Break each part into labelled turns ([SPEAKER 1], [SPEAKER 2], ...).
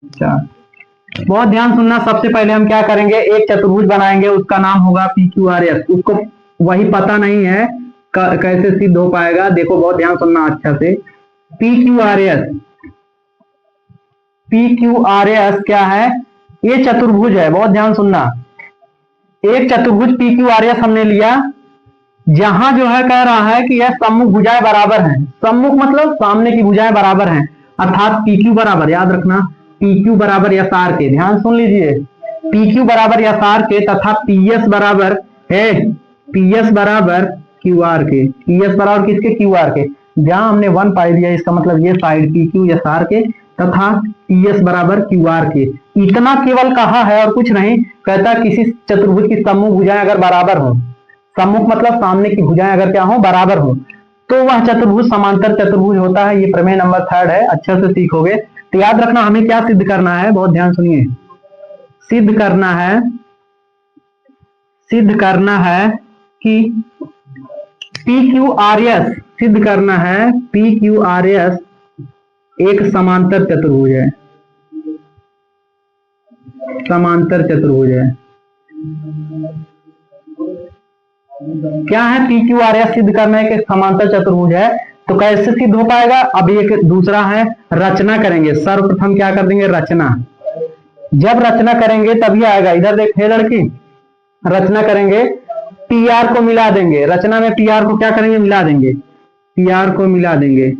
[SPEAKER 1] अच्छा, बहुत ध्यान सुनना। सबसे पहले हम क्या करेंगे, एक चतुर्भुज बनाएंगे, उसका नाम होगा पी क्यू आर एस। उसको वही पता नहीं है कैसे सिद्ध हो पाएगा। देखो बहुत ध्यान सुनना अच्छा से। P Q R S, P Q R S क्या है? ये चतुर्भुज है, बहुत ध्यान सुनना। एक चतुर्भुज पी क्यू आर एस हमने लिया, जहां जो है कह रहा है कि यह सम्मुख भुजाएं बराबर हैं। सम्मुख मतलब सामने की भुजाएं बराबर हैं, अर्थात पी क्यू बराबर, याद रखना, पी क्यू बराबर एस आर के। ध्यान सुन लीजिए, पी क्यू बराबर एस आर के तथा पी एस बराबर है, पी एस बराबर क्यू आर के। पी एस बराबर किसके? क्यू आर के। जहां हमने वन पाई दिया, इसका मतलब ये side P Q S R के तथा पी एस बराबर क्यू आर के। इतना केवल कहा है और कुछ नहीं। कहता किसी चतुर्भुज की सम्मुख भुजाएं अगर बराबर हो, सम्मुख मतलब सामने की भुजाएं अगर क्या हो? बराबर हो, तो वह चतुर्भुज समांतर चतुर्भुज होता है। ये प्रमेय नंबर 3 है, अच्छे से सीखोगे। तो याद रखना हमें क्या सिद्ध करना है, बहुत ध्यान सुनिए। सिद्ध करना है, सिद्ध करना है कि पी क्यू आर एस, सिद्ध करना है पी क्यू आर एस एक समांतर चतुर्भुज है। समांतर चतुर्भुज है। क्या है? पी क्यू आर एस सिद्ध करना है कि समांतर चतुर्भुज है। तो कैसे सिद्ध हो पाएगा? अब एक दूसरा है, रचना करेंगे। सर्वप्रथम क्या कर देंगे? रचना। जब रचना करेंगे तभी आएगा। इधर देख हे लड़की, रचना करेंगे, पी आर को मिला देंगे। रचना में पी आर को क्या करेंगे? मिला देंगे। पी आर को मिला देंगे,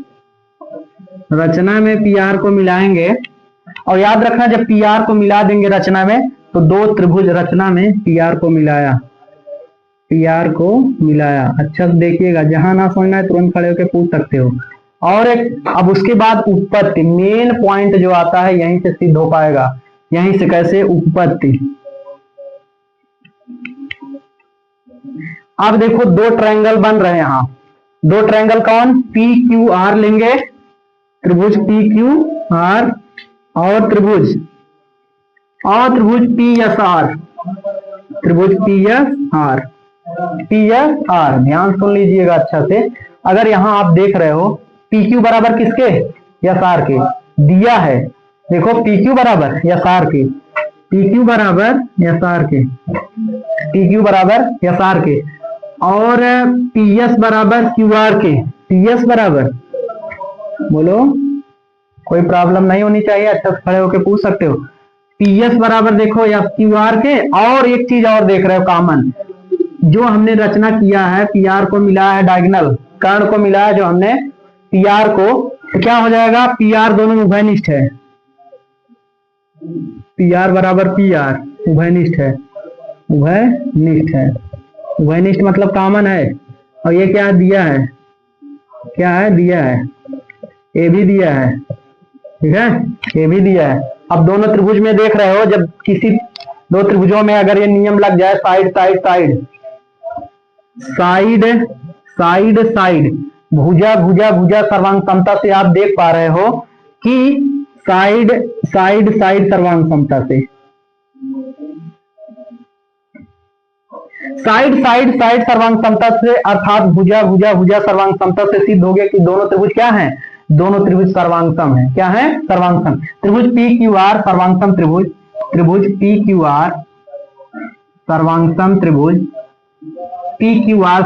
[SPEAKER 1] रचना में पी आर को मिलाएंगे। और याद रखना, जब पी आर को मिला देंगे रचना में, तो दो त्रिभुज रचना में पी आर को मिलाया, पी आर को मिलाया। अच्छा से देखिएगा, जहां ना समझना है तुरंत खड़े होकर पूछ सकते हो। और एक, अब उसके बाद उत्पत्ति, मेन पॉइंट जो आता है यहीं से सिद्ध हो पाएगा। यहीं से कैसे? उत्पत्ति। अब देखो दो ट्रायंगल बन रहे हैं यहां। दो ट्रायंगल कौन? पी क्यू आर लेंगे, त्रिभुज पी क्यू आर, और त्रिभुज पी एस आर, त्रिभुज P S R, P S R. ध्यान सुन लीजिएगा अच्छा से। अगर यहां आप देख रहे हो पी क्यू बराबर किसके? एस आर के दिया है। देखो पी क्यू बराबर एस आर के, पी क्यू बराबर एस आर के, पी क्यू बराबर एस आर के, और पी एस बराबर क्यू आर के। पी एस बराबर, बोलो, कोई प्रॉब्लम नहीं होनी चाहिए, अच्छा से खड़े होके पूछ सकते हो। पी एस बराबर देखो एस क्यू आर के। और एक चीज और देख रहे हो कॉमन, जो हमने रचना किया है, पी आर को मिला है डायगोनल, कर्ण को मिला है जो हमने पी आर को, तो क्या हो जाएगा? पी आर दोनों में उभयनिष्ठ है। पी आर बराबर पी आर उभयनिष्ठ है, उभयनिष्ठ है। उभयनिष्ठ मतलब कॉमन है। और ये क्या दिया है? क्या है? दिया है, ए भी दिया है, ठीक है, ये भी दिया है। अब दोनों त्रिभुज में देख रहे हो, जब किसी दो त्रिभुजों में अगर ये नियम लग जाए, side side side, side side side, भुजा भुजा भुजा सर्वांग समता से, आप देख पा रहे हो कि साइड साइड साइड सर्वांग समता से, साइड साइड साइड सर्वांग समता से, अर्थात भुजा भुजा भुजा सर्वांग समता से सिद्ध हो गया कि दोनों त्रिभुज क्या है? दोनों त्रिभुज सर्वांगसम है। क्या है? सर्वांगसम। त्रिभुज पी क्यू आर सर्वांगसम त्रिभुज, त्रिभुज पी क्यू आर सर्वांगसम त्रिभुज, P Q R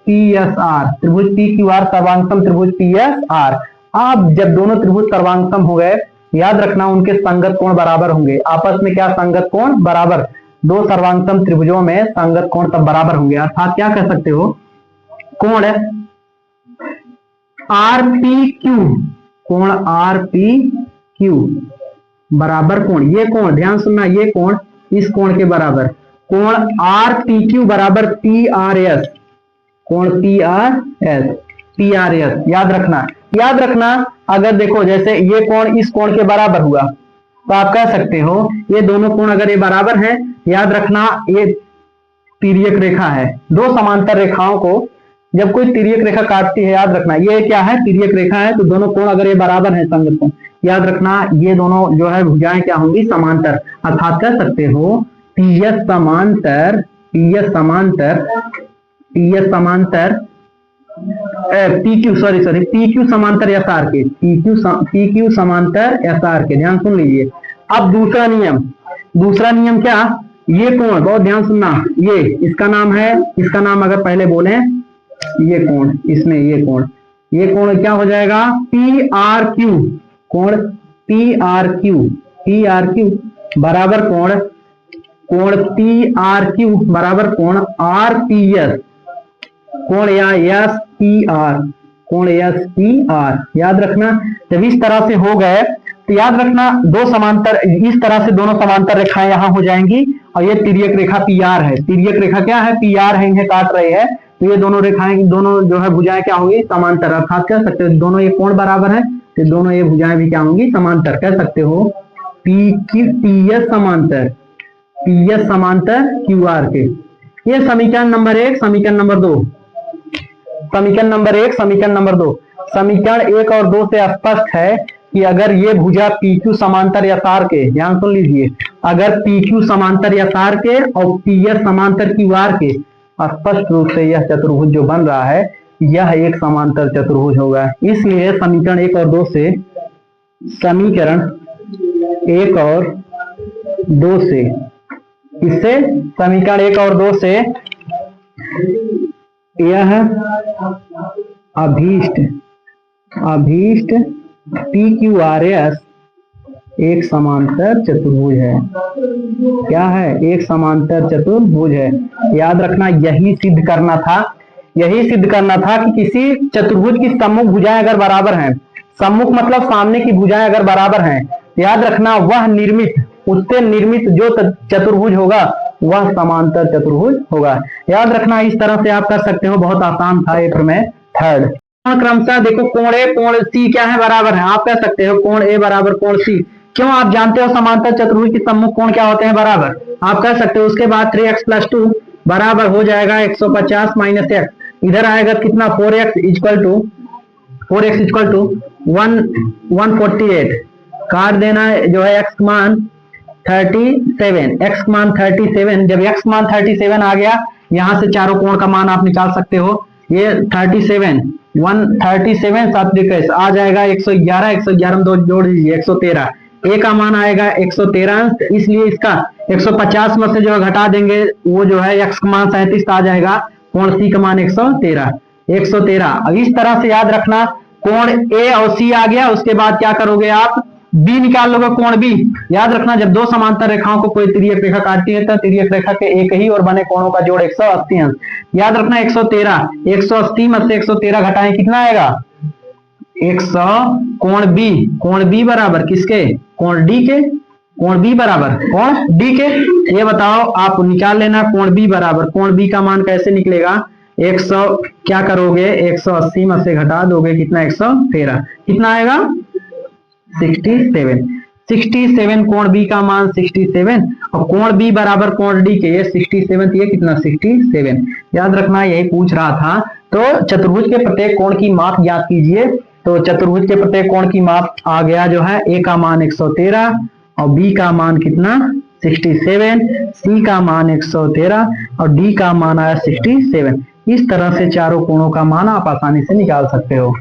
[SPEAKER 1] P S R, त्रिभुज पी क्यू आर सर्वांगसम त्रिभुज पी एस आर। अब जब दोनों त्रिभुज सर्वांगसम हो गए, याद रखना उनके संगत कोण बराबर होंगे। आपस में क्या? संगत कोण बराबर। दो सर्वांगसम त्रिभुजों में संगत कोण तब बराबर होंगे, अर्थात क्या कह सकते हो? कोण आर पी क्यू, कोण आर पी क्यू बराबर कोण, ये कोण ध्यान सुनना, ये कोण इस कोण के बराबर, कोण आर पी क्यू बराबर पी आर एस, कोण P R S, P R S. याद रखना, याद रखना। अगर देखो जैसे ये कोण इस कोण के बराबर हुआ, तो आप कह सकते हो ये दोनों कोण अगर ये बराबर हैं, याद रखना ये तिर्यक रेखा है। दो समांतर रेखाओं को जब कोई तिर्यक रेखा काटती है, याद रखना ये क्या है? तिर्यक रेखा है। तो दोनों कोण अगर ये बराबर है, संगत कोण, याद रखना ये दोनों जो है भुजाएं क्या होंगी? समांतर। अर्थात कह सकते हो पी एस समांतर, पी एस समांतर, पी एस समांतर पी क्यू, पी क्यू समांतर एस आर के, पी क्यू समांतर एस आर के। ध्यान सुन लीजिए, अब दूसरा नियम क्या, ये कोण बहुत ध्यान सुनना, ये इसका नाम है, इसका नाम अगर पहले बोले ये कोण, इसमें ये कोण क्या हो जाएगा, पी आर क्यू, कोण पी आर क्यू बराबर कोण पी आर क्यू बराबर कोण आर पी एस, कोण या एस पी आर, कोण एस पी आर। याद रखना जब इस तरह से हो गए तो याद रखना दो समांतर, इस तरह से दोनों समांतर रेखाएं यहां हो जाएंगी और ये तिर्यक रेखा पी आर है, तिर्यक रेखा क्या है, पी आर है, इन्हें काट रहे हैं, तो ये दोनों रेखाएं, दोनों जो है भुजाएं क्या होंगी, समांतर। अर्थात कह सकते हो दोनों ये कोण बराबर है तो दोनों ये भुजाएं भी क्या होंगी, समांतर। कह सकते हो पी एस समांतर क्यू आर के। ये समीकरण नंबर 1। समीकरण नंबर 2, समीकरण नंबर 1, समीकरण नंबर 2। समीकरण 1 और 2 से स्पष्ट है कि अगर ये भुजा PQ समांतर यसार के, ध्यान सुन लीजिए, अगर PQ समांतर यसार के और PS समांतर QR के, स्पष्ट रूप से यह चतुर्भुज जो बन रहा है यह एक समांतर चतुर्भुज होगा। इसलिए समीकरण 1 और 2 से, समीकरण 1 और 2 से, इससे समीकरण 1 और 2 से यह अभीष्ट PQRS एक समांतर चतुर्भुज है। क्या है, एक समांतर चतुर्भुज है। याद रखना यही सिद्ध करना था कि किसी चतुर्भुज की सम्मुख भुजाएं अगर बराबर हैं, सम्मुख मतलब सामने की भुजाएं अगर बराबर हैं, याद रखना वह निर्मित, उससे निर्मित जो चतुर्भुज होगा वह समांतर चतुर्भुज होगा। याद रखना इस तरह से आप कर सकते हो, बहुत आसान था ये प्रमेय। थर्ड क्रमशः देखो, कोण ए कोण सी क्या है, बराबर है। आप कह सकते हो कोण ए बराबर कोण सी, क्यों, आप जानते हो समांतर चतुर्भुज के सम्मुख कोण क्या होते हैं, बराबर। आप कह सकते हो उसके बाद 3x + 2 बराबर हो जाएगा 150 - x, इधर आएगा कितना, 4x इक्वल टू 148, काट देना जो है x मान 37, x मान 37। जब x मान 37 आ गया, यहां से चारों कोण का मान आप निकाल सकते हो। ये 37 137 7 आ जाएगा 111, 111 में 2 जोड़ दीजिए 113, ए का मान आएगा 113, इसलिए इसका 150 में से जो घटा देंगे वो जो है x का मान 37 आ जाएगा, कोण सी का मान 113। अब इस तरह से याद रखना, कोण ए और सी आ गया, उसके बाद क्या करोगे आप, बी निकाल लोगे, कोण बी। याद रखना जब दो समांतर रेखाओं को कोई तिर्यक रेखा काटती है तो तिर्यक रेखा के एक ही और बने कोणों का जोड़ 180 अंश। याद रखना 180 में से 113 घटाएं, कितना आएगा, 100। कोण बी बराबर किसके, कोण डी के, कोण बी बराबर कोण डी के। ये बताओ आप निकाल लेना, कोण बी बराबर, कोण बी का मान कैसे निकलेगा, 100 क्या करोगे, 180 में से घटा दोगे, कितना 113, कितना आएगा 67। कोण बी का मान 67 और कोण बी बराबर कोण डी के, ये 67, ये कितना 67। याद रखना यही पूछ रहा था। तो चतुर्भुज के प्रत्येक कोण की माप ज्ञात कीजिए। तो चतुर्भुज के प्रत्येक कोण की माप आ गया जो है, ए का मान 113 और बी का मान कितना 67, सी का मान 113 और डी का मान आया 67। इस तरह से चारों कोणों का मान आप आसानी से निकाल सकते हो।